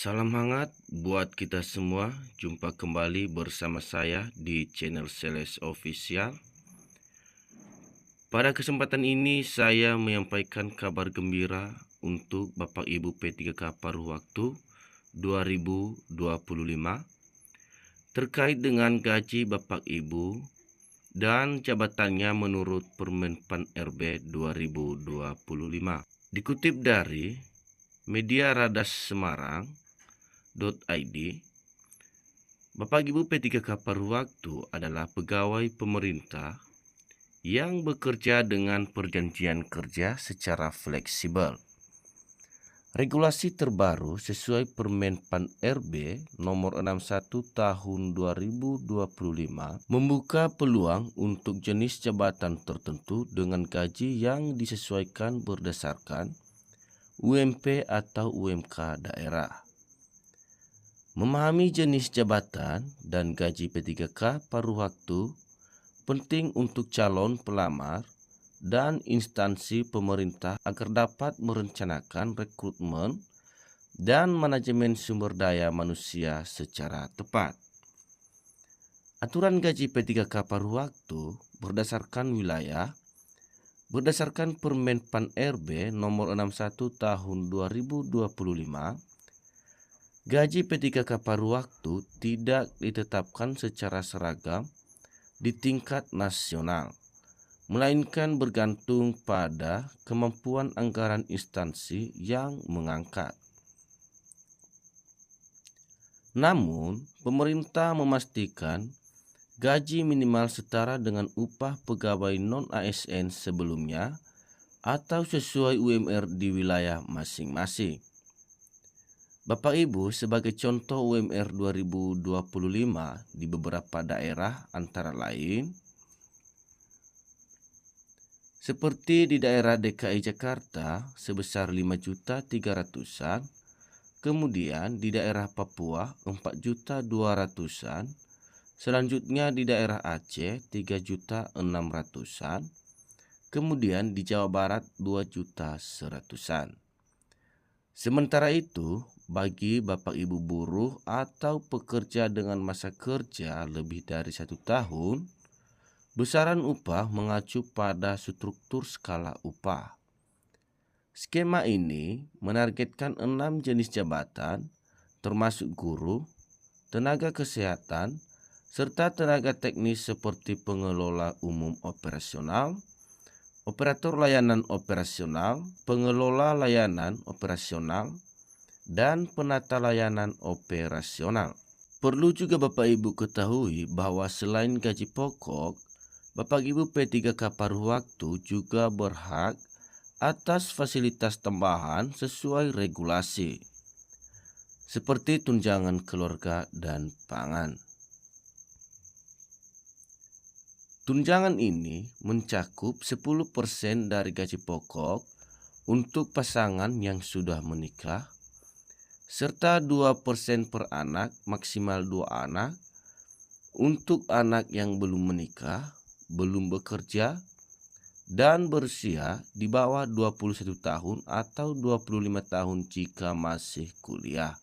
Salam hangat buat kita semua. Jumpa kembali bersama saya di channel Seles Official. Pada kesempatan ini saya menyampaikan kabar gembira untuk Bapak Ibu P3K paruh waktu 2025 terkait dengan gaji Bapak Ibu dan jabatannya menurut Permen Pan RB 2025. Dikutip dari Media Radas Semarang.id, Bapak Ibu P3K paruh waktu adalah pegawai pemerintah yang bekerja dengan perjanjian kerja secara fleksibel. Regulasi terbaru sesuai Permen Pan RB nomor 61 tahun 2025 membuka peluang untuk jenis jabatan tertentu dengan gaji yang disesuaikan berdasarkan UMP atau UMK daerah. Memahami jenis jabatan dan gaji P3K paruh waktu penting untuk calon pelamar dan instansi pemerintah agar dapat merencanakan rekrutmen dan manajemen sumber daya manusia secara tepat. Aturan gaji P3K paruh waktu berdasarkan wilayah berdasarkan Permen Pan RB nomor 61 tahun 2025, gaji P3K paruh waktu tidak ditetapkan secara seragam di tingkat nasional, melainkan bergantung pada kemampuan anggaran instansi yang mengangkat. Namun, pemerintah memastikan gaji minimal setara dengan upah pegawai non-ASN sebelumnya atau sesuai UMR di wilayah masing-masing. Bapak Ibu, sebagai contoh UMR 2025 di beberapa daerah antara lain seperti di daerah DKI Jakarta sebesar 5.300.000-an, kemudian di daerah Papua 4.200.000-an, selanjutnya di daerah Aceh 3.600.000-an, kemudian di Jawa Barat 2.100.000-an. Sementara itu, bagi Bapak Ibu buruh atau pekerja dengan masa kerja lebih dari 1 tahun, besaran upah mengacu pada struktur skala upah. Skema ini menargetkan 6 jenis jabatan, termasuk guru, tenaga kesehatan, serta tenaga teknis seperti pengelola umum operasional, operator layanan operasional, pengelola layanan operasional, dan penata layanan operasional. Perlu juga Bapak Ibu ketahui bahwa selain gaji pokok, Bapak Ibu P3K paruh waktu juga berhak atas fasilitas tambahan sesuai regulasi, seperti tunjangan keluarga dan pangan. Tunjangan ini mencakup 10% dari gaji pokok untuk pasangan yang sudah menikah, serta 2% per anak maksimal 2 anak untuk anak yang belum menikah, belum bekerja, dan berusia di bawah 21 tahun atau 25 tahun jika masih kuliah.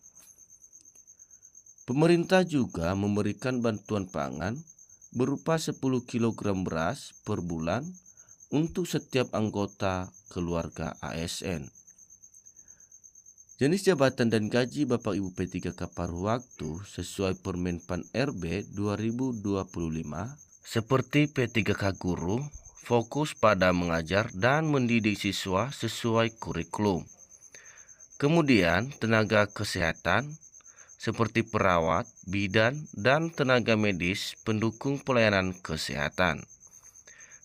Pemerintah juga memberikan bantuan pangan berupa 10 kg beras per bulan untuk setiap anggota keluarga ASN. Jenis jabatan dan gaji Bapak Ibu P3K paruh waktu sesuai Permen Pan RB 2025 seperti P3K guru fokus pada mengajar dan mendidik siswa sesuai kurikulum. Kemudian tenaga kesehatan seperti perawat, bidan, dan tenaga medis pendukung pelayanan kesehatan.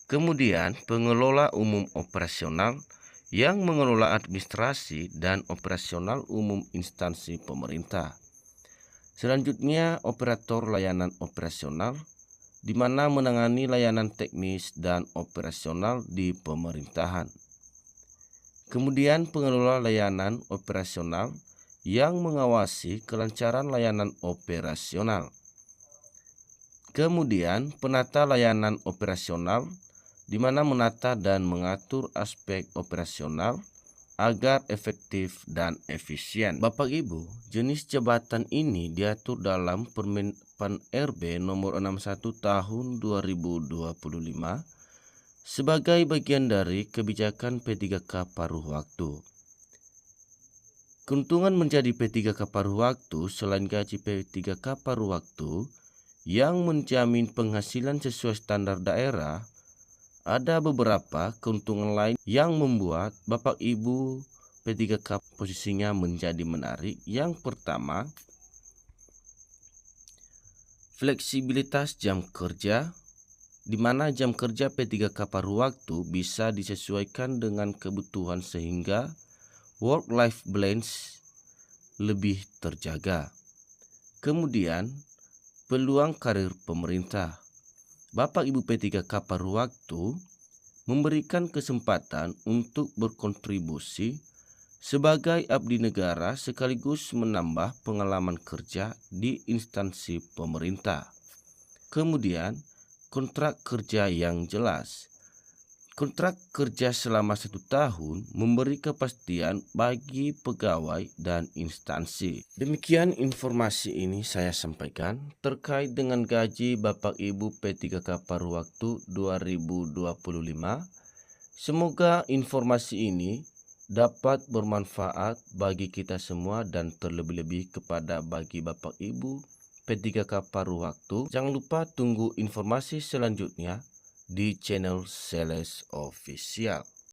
Kemudian pengelola umum operasional yang mengelola administrasi dan operasional umum instansi pemerintah. Selanjutnya operator layanan operasional di mana menangani layanan teknis dan operasional di pemerintahan. Kemudian pengelola layanan operasional yang mengawasi kelancaran layanan operasional. Kemudian penata layanan operasional di mana menata dan mengatur aspek operasional agar efektif dan efisien. Bapak Ibu, jenis jabatan ini diatur dalam Permen RB nomor 61 tahun 2025 sebagai bagian dari kebijakan P3K paruh waktu. Keuntungan menjadi P3K paruh waktu selain gaji P3K paruh waktu yang menjamin penghasilan sesuai standar daerah, ada beberapa keuntungan lain yang membuat Bapak Ibu P3K posisinya menjadi menarik. Yang pertama, fleksibilitas jam kerja, di mana jam kerja P3K paruh waktu bisa disesuaikan dengan kebutuhan sehingga work-life balance lebih terjaga. Kemudian, peluang karir pemerintah. Bapak Ibu P3K paruh waktu memberikan kesempatan untuk berkontribusi sebagai abdi negara sekaligus menambah pengalaman kerja di instansi pemerintah. Kemudian, kontrak kerja yang jelas. Kontrak kerja selama 1 tahun memberi kepastian bagi pegawai dan instansi. Demikian informasi ini saya sampaikan terkait dengan gaji Bapak Ibu P3K paruh waktu 2025. Semoga informasi ini dapat bermanfaat bagi kita semua dan terlebih-lebih kepada bagi Bapak Ibu P3K paruh waktu. Jangan lupa tunggu informasi selanjutnya di channel Sales Official.